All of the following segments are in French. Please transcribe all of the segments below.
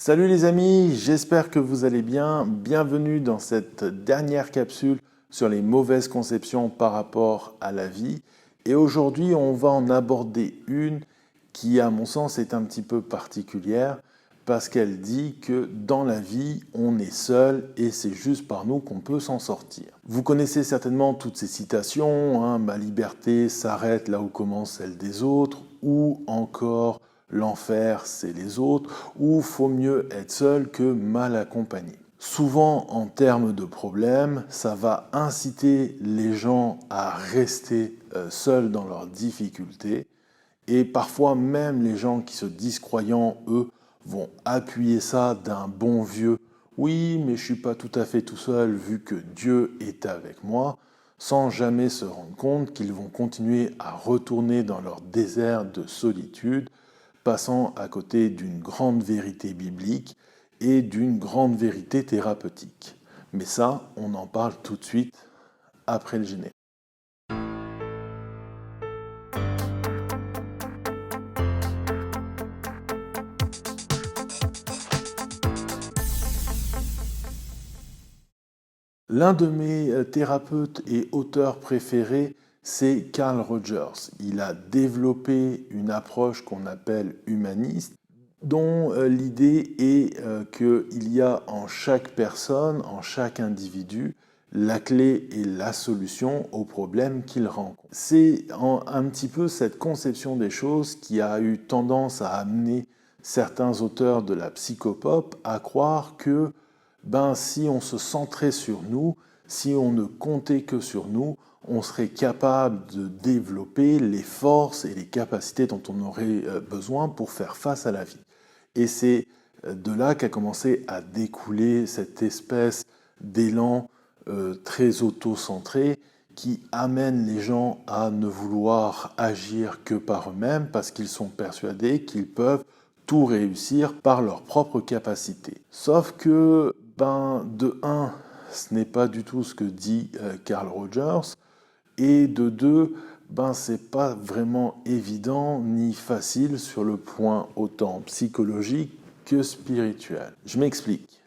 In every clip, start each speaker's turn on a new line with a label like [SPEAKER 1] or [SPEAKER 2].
[SPEAKER 1] Salut les amis, j'espère que vous allez bien. Bienvenue dans cette dernière capsule sur les mauvaises conceptions par rapport à la vie. Et aujourd'hui, on va en aborder une qui, à mon sens, est un petit peu particulière parce qu'elle dit que dans la vie, on est seul et c'est juste par nous qu'on peut s'en sortir. Vous connaissez certainement toutes ces citations, hein, ma liberté s'arrête là où commence celle des autres, ou encore l'enfer, c'est les autres, ou faut mieux être seul que mal accompagné. Souvent, en termes de problèmes, ça va inciter les gens à rester seuls dans leurs difficultés, et parfois même les gens qui se disent croyants, eux, vont appuyer ça d'un bon vieux « oui, mais je suis pas tout à fait tout seul vu que Dieu est avec moi », sans jamais se rendre compte qu'ils vont continuer à retourner dans leur désert de solitude, passant à côté d'une grande vérité biblique et d'une grande vérité thérapeutique. Mais ça, on en parle tout de suite après le générique. L'un de mes thérapeutes et auteurs préférés, c'est Carl Rogers. Il a développé une approche qu'on appelle humaniste, dont l'idée est qu'il y a en chaque personne, en chaque individu, la clé et la solution aux problèmes qu'il rencontre. C'est un petit peu cette conception des choses qui a eu tendance à amener certains auteurs de la psychopop à croire que si on se centrait sur nous, si on ne comptait que sur nous, on serait capable de développer les forces et les capacités dont on aurait besoin pour faire face à la vie. Et c'est de là qu'a commencé à découler cette espèce d'élan très auto-centré qui amène les gens à ne vouloir agir que par eux-mêmes parce qu'ils sont persuadés qu'ils peuvent tout réussir par leurs propres capacités. Sauf que, de un, ce n'est pas du tout ce que dit Carl Rogers, et de deux, c'est pas vraiment évident ni facile sur le point autant psychologique que spirituel. Je m'explique.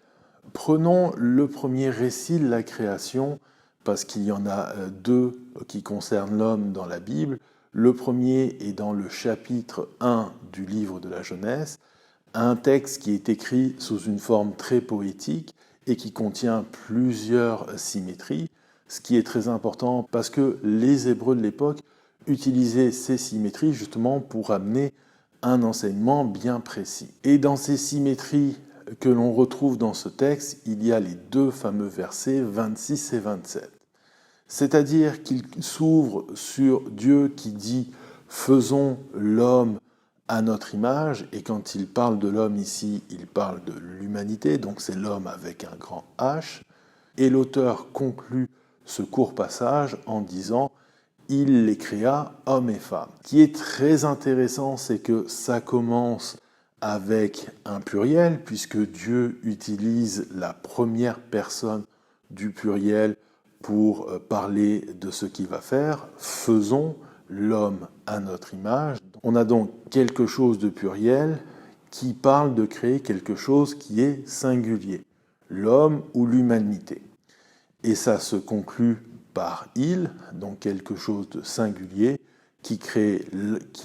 [SPEAKER 1] Prenons le premier récit de la création, parce qu'il y en a deux qui concernent l'homme dans la Bible. Le premier est dans le chapitre 1 du livre de la Genèse, un texte qui est écrit sous une forme très poétique et qui contient plusieurs symétries, ce qui est très important parce que les Hébreux de l'époque utilisaient ces symétries justement pour amener un enseignement bien précis. Et dans ces symétries que l'on retrouve dans ce texte, il y a les deux fameux versets 26 et 27. C'est-à-dire qu'il s'ouvre sur Dieu qui dit « faisons l'homme à notre image », et quand il parle de l'homme ici, il parle de l'humanité, donc c'est l'homme avec un grand H, et l'auteur conclut ce court passage en disant « il les créa hommes et femmes ». Ce qui est très intéressant, c'est que ça commence avec un pluriel, puisque Dieu utilise la première personne du pluriel pour parler de ce qu'il va faire. Faisons l'homme à notre image. On a donc quelque chose de pluriel qui parle de créer quelque chose qui est singulier, l'homme ou l'humanité. Et ça se conclut par il, donc quelque chose de singulier, qui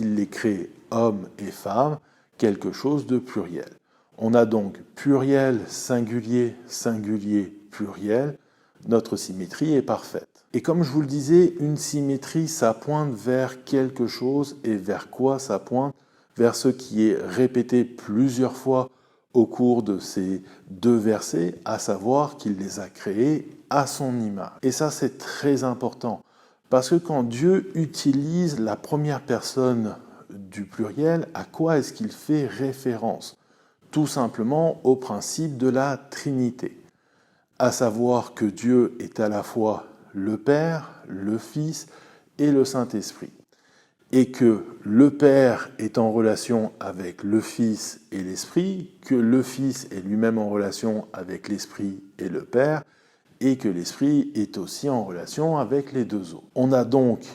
[SPEAKER 1] les crée hommes et femmes, quelque chose de pluriel. On a donc pluriel, singulier, singulier, pluriel. Notre symétrie est parfaite. Et comme je vous le disais, une symétrie, ça pointe vers quelque chose. Et vers quoi ça pointe? Vers ce qui est répété plusieurs fois au cours de ces deux versets, à savoir qu'il les a créés à son image. Et ça, c'est très important, parce que quand Dieu utilise la première personne du pluriel, à quoi est-ce qu'il fait référence? Tout simplement au principe de la Trinité, à savoir que Dieu est à la fois le Père, le Fils et le Saint-Esprit, et que le Père est en relation avec le Fils et l'Esprit, que le Fils est lui-même en relation avec l'Esprit et le Père, et que l'Esprit est aussi en relation avec les deux autres. On a donc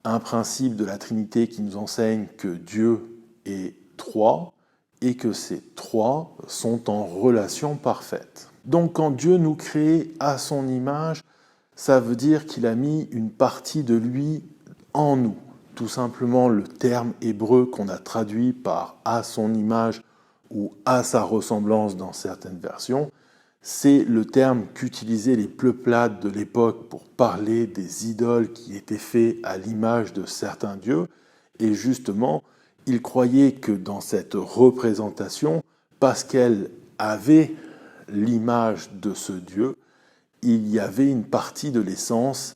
[SPEAKER 1] un principe de la Trinité qui nous enseigne que Dieu est trois, et que ces trois trois sont en relation parfaite. Donc quand Dieu nous crée à son image, ça veut dire qu'il a mis une partie de lui en nous. Tout simplement le terme hébreu qu'on a traduit par « à son image » ou « à sa ressemblance » dans certaines versions, c'est le terme qu'utilisaient les peuplades de l'époque pour parler des idoles qui étaient faites à l'image de certains dieux. Et justement, ils croyaient que dans cette représentation, parce qu'elle avait l'image de ce dieu, il y avait une partie de l'essence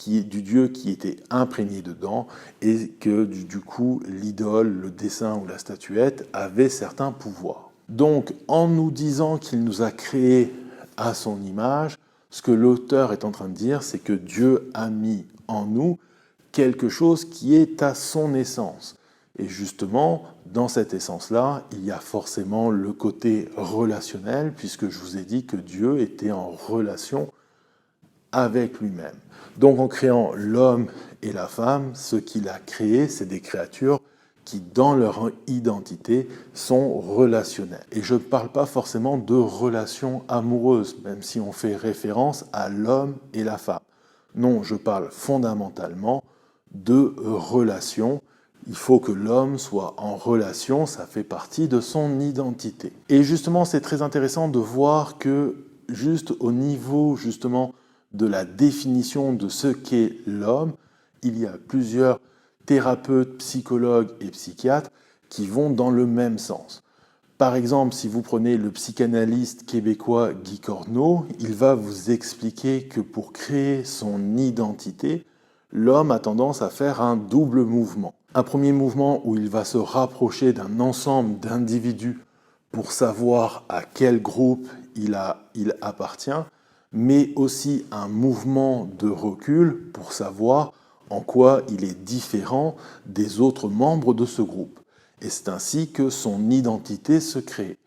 [SPEAKER 1] du dieu qui était imprégnée dedans et que du coup l'idole, le dessin ou la statuette avait certains pouvoirs. Donc en nous disant qu'il nous a créés à son image, ce que l'auteur est en train de dire, c'est que Dieu a mis en nous quelque chose qui est à son essence. Et justement, dans cette essence-là, il y a forcément le côté relationnel, puisque je vous ai dit que Dieu était en relation avec lui-même. Donc en créant l'homme et la femme, ce qu'il a créé, c'est des créatures qui, dans leur identité, sont relationnelles. Et je ne parle pas forcément de relations amoureuses, même si on fait référence à l'homme et la femme. Non, je parle fondamentalement de relations. Il faut que l'homme soit en relation, ça fait partie de son identité. Et justement, c'est très intéressant de voir que, juste au niveau justement de la définition de ce qu'est l'homme, il y a plusieurs thérapeutes, psychologues et psychiatres qui vont dans le même sens. Par exemple, si vous prenez le psychanalyste québécois Guy Corneau, il va vous expliquer que pour créer son identité, l'homme a tendance à faire un double mouvement. Un premier mouvement où il va se rapprocher d'un ensemble d'individus pour savoir à quel groupe il appartient, mais aussi un mouvement de recul pour savoir en quoi il est différent des autres membres de ce groupe. Et c'est ainsi que son identité se crée.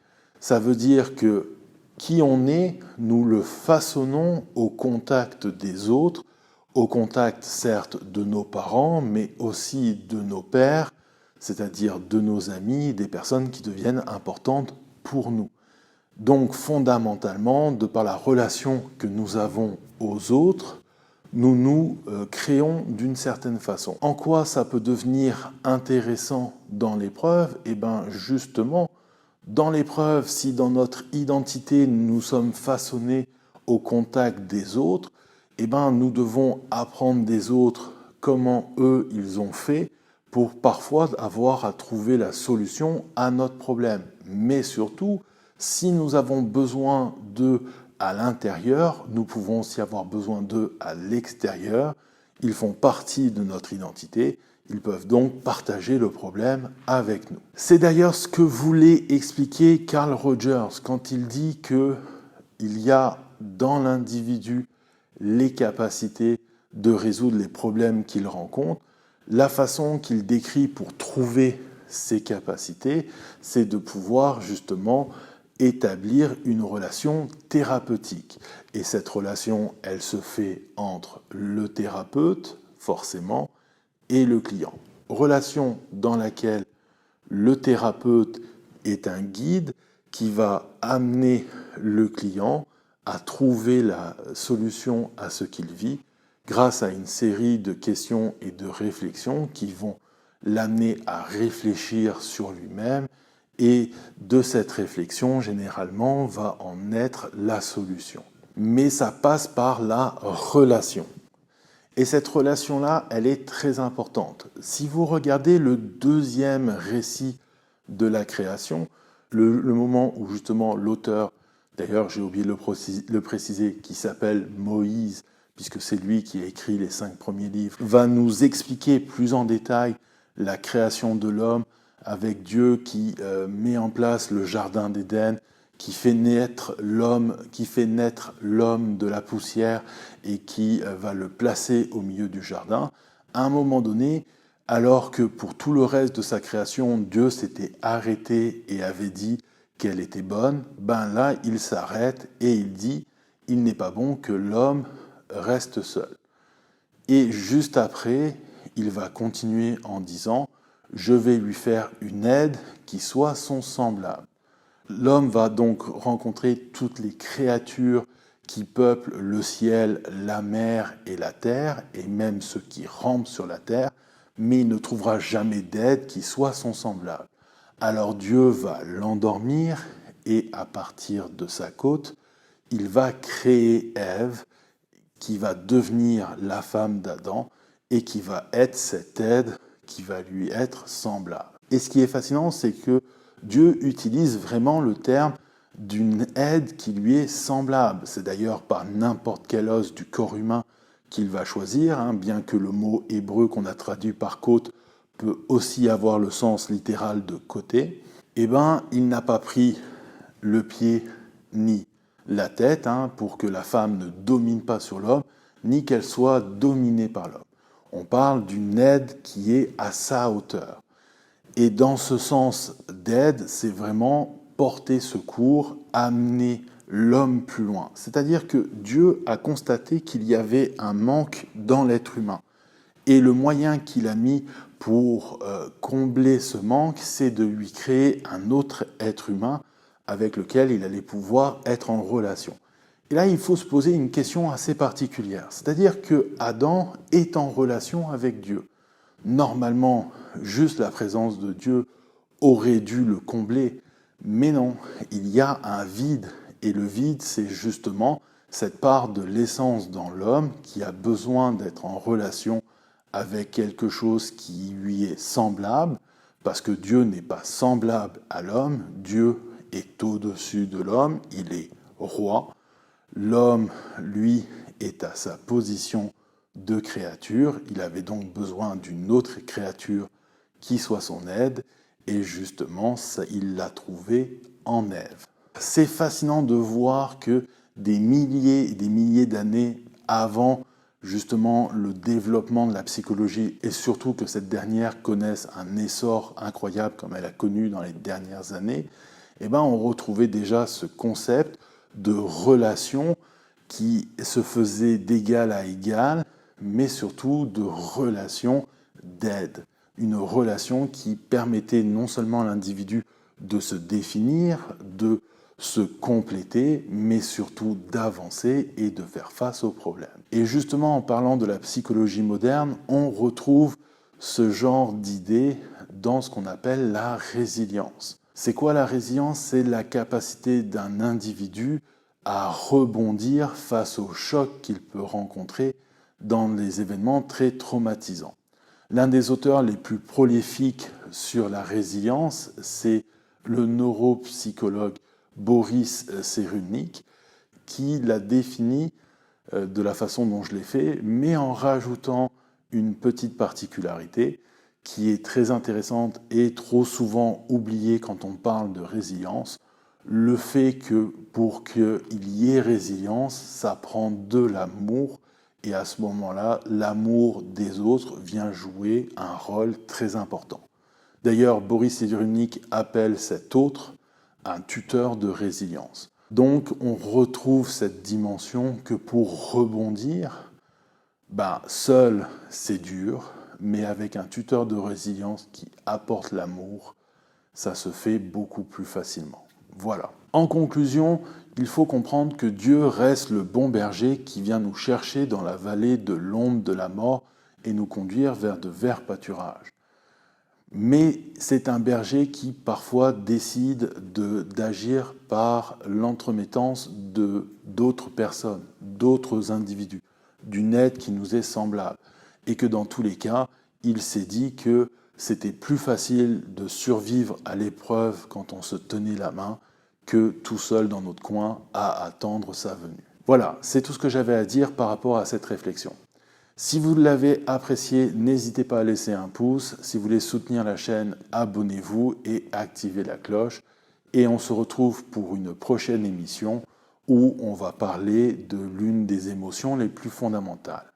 [SPEAKER 1] Ça veut dire que qui on est, nous le façonnons au contact des autres, au contact certes de nos parents, mais aussi de nos pères, c'est-à-dire de nos amis, des personnes qui deviennent importantes pour nous. Donc fondamentalement, de par la relation que nous avons aux autres, nous nous créons d'une certaine façon. En quoi ça peut devenir intéressant dans l'épreuve ? Eh bien justement, dans l'épreuve, si dans notre identité nous sommes façonnés au contact des autres, eh bien nous devons apprendre des autres comment eux ils ont fait pour parfois avoir à trouver la solution à notre problème. Mais surtout, si nous avons besoin d'eux à l'intérieur, nous pouvons aussi avoir besoin d'eux à l'extérieur. Ils font partie de notre identité. Ils peuvent donc partager le problème avec nous. C'est d'ailleurs ce que voulait expliquer Carl Rogers quand il dit qu'il y a dans l'individu les capacités de résoudre les problèmes qu'il rencontre. La façon qu'il décrit pour trouver ces capacités, c'est de pouvoir justement établir une relation thérapeutique. Et cette relation, elle se fait entre le thérapeute, forcément, et le client. Relation dans laquelle le thérapeute est un guide qui va amener le client à trouver la solution à ce qu'il vit grâce à une série de questions et de réflexions qui vont l'amener à réfléchir sur lui-même et de cette réflexion, généralement, va en naître la solution. Mais ça passe par la relation. Et cette relation-là, elle est très importante. Si vous regardez le deuxième récit de la création, le moment où justement l'auteur, d'ailleurs j'ai oublié de le préciser, qui s'appelle Moïse, puisque c'est lui qui a écrit les 5 premiers livres, va nous expliquer plus en détail la création de l'homme avec Dieu qui met en place le jardin d'Éden, qui fait naître l'homme de la poussière et qui va le placer au milieu du jardin. À un moment donné, alors que pour tout le reste de sa création, Dieu s'était arrêté et avait dit qu'elle était bonne, ben là, il s'arrête et il dit « Il n'est pas bon que l'homme reste seul ». Et juste après, il va continuer en disant « Je vais lui faire une aide qui soit son semblable ». L'homme va donc rencontrer toutes les créatures qui peuplent le ciel, la mer et la terre, et même ceux qui rampent sur la terre, mais il ne trouvera jamais d'aide qui soit son semblable. Alors Dieu va l'endormir, et à partir de sa côte, il va créer Ève, qui va devenir la femme d'Adam, et qui va être cette aide qui va lui être semblable. Et ce qui est fascinant, c'est que Dieu utilise vraiment le terme d'une aide qui lui est semblable. C'est d'ailleurs pas n'importe quel os du corps humain qu'il va choisir, bien que le mot hébreu qu'on a traduit par côte peut aussi avoir le sens littéral de côté. Eh bien, il n'a pas pris le pied ni la tête pour que la femme ne domine pas sur l'homme, ni qu'elle soit dominée par l'homme. On parle d'une aide qui est à sa hauteur. Et dans ce sens d'aide, c'est vraiment porter secours, amener l'homme plus loin. C'est-à-dire que Dieu a constaté qu'il y avait un manque dans l'être humain. Et le moyen qu'il a mis pour combler ce manque, c'est de lui créer un autre être humain avec lequel il allait pouvoir être en relation. Et là, il faut se poser une question assez particulière. C'est-à-dire que Adam est en relation avec Dieu. Normalement, juste la présence de Dieu aurait dû le combler, mais non, il y a un vide, et le vide, c'est justement cette part de l'essence dans l'homme qui a besoin d'être en relation avec quelque chose qui lui est semblable, parce que Dieu n'est pas semblable à l'homme, Dieu est au-dessus de l'homme, il est roi, l'homme, lui, est à sa position de créature, il avait donc besoin d'une autre créature qui soit son aide, et justement, il l'a trouvé en Ève. C'est fascinant de voir que des milliers et des milliers d'années avant justement le développement de la psychologie, et surtout que cette dernière connaisse un essor incroyable comme elle a connu dans les dernières années, on retrouvait déjà ce concept de relation qui se faisait d'égal à égal, mais surtout de relation d'aide. Une relation qui permettait non seulement à l'individu de se définir, de se compléter, mais surtout d'avancer et de faire face aux problèmes. Et justement, en parlant de la psychologie moderne, on retrouve ce genre d'idée dans ce qu'on appelle la résilience. C'est quoi la résilience? C'est la capacité d'un individu à rebondir face aux chocs qu'il peut rencontrer dans des événements très traumatisants. L'un des auteurs les plus prolifiques sur la résilience, c'est le neuropsychologue Boris Cyrulnik, qui l'a défini de la façon dont je l'ai fait, mais en rajoutant une petite particularité qui est très intéressante et trop souvent oubliée quand on parle de résilience, le fait que pour qu'il y ait résilience, ça prend de l'amour, et à ce moment-là, l'amour des autres vient jouer un rôle très important. D'ailleurs, Boris Cyrulnik appelle cet autre un tuteur de résilience. Donc, on retrouve cette dimension que pour rebondir, seul, c'est dur, mais avec un tuteur de résilience qui apporte l'amour, ça se fait beaucoup plus facilement. Voilà. En conclusion, il faut comprendre que Dieu reste le bon berger qui vient nous chercher dans la vallée de l'ombre de la mort et nous conduire vers de verts pâturages. Mais c'est un berger qui parfois décide d'agir par l'entremettance d'autres personnes, d'autres individus, d'une aide qui nous est semblable. Et que dans tous les cas, il s'est dit que c'était plus facile de survivre à l'épreuve quand on se tenait la main que tout seul dans notre coin à attendre sa venue. Voilà, c'est tout ce que j'avais à dire par rapport à cette réflexion. Si vous l'avez apprécié, n'hésitez pas à laisser un pouce. Si vous voulez soutenir la chaîne, abonnez-vous et activez la cloche. Et on se retrouve pour une prochaine émission où on va parler de l'une des émotions les plus fondamentales.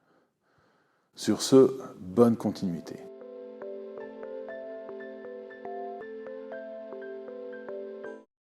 [SPEAKER 1] Sur ce, bonne continuité.